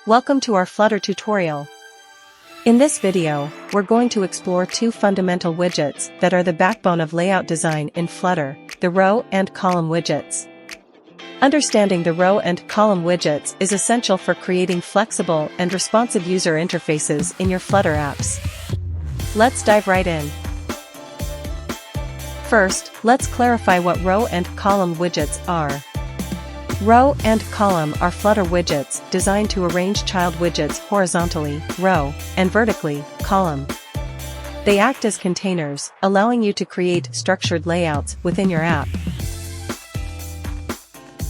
Welcome to our Flutter tutorial. In this video, we're going to explore two fundamental widgets that are the backbone of layout design in Flutter, the Row and Column Widgets. Understanding the Row and Column Widgets is essential for creating flexible and responsive user interfaces in your Flutter apps. Let's dive right in. First, let's clarify what Row and Column Widgets are. Row and Column are Flutter widgets designed to arrange child widgets horizontally, row, and vertically, column. They act as containers, allowing you to create structured layouts within your app.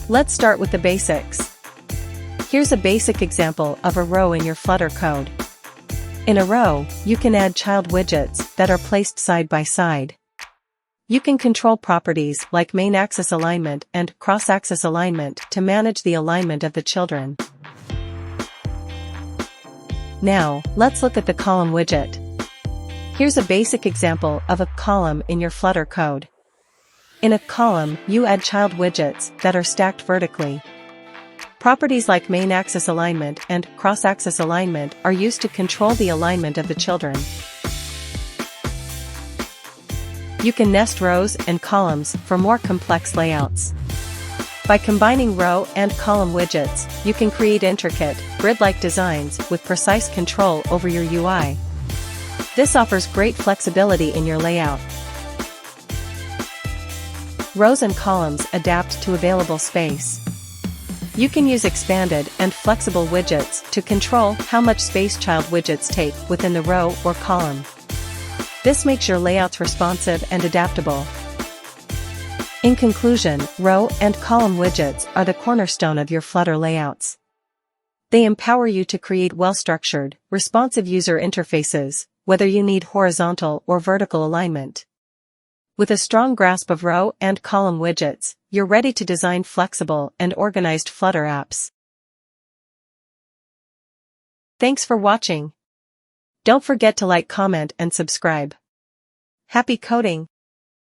Let's start with the basics. Here's a basic example of a row in your Flutter code. In a row, you can add child widgets that are placed side by side. You can control properties like MainAxisAlignment and CrossAxisAlignment to manage the alignment of the children. Now, let's look at the column widget. Here's a basic example of a column in your Flutter code. In a column, you add child widgets that are stacked vertically. Properties like MainAxisAlignment and CrossAxisAlignment are used to control the alignment of the children. You can nest rows and columns for more complex layouts. By combining row and column widgets, you can create intricate, grid-like designs with precise control over your UI. This offers great flexibility in your layout. Rows and columns adapt to available space. You can use expanded and flexible widgets to control how much space child widgets take within the row or column. This makes your layouts responsive and adaptable. In conclusion, row and column widgets are the cornerstone of your Flutter layouts. They empower you to create well-structured, responsive user interfaces, whether you need horizontal or vertical alignment. With a strong grasp of row and column widgets, you're ready to design flexible and organized Flutter apps. Thanks for watching. Don't forget to like, comment, and subscribe. Happy coding!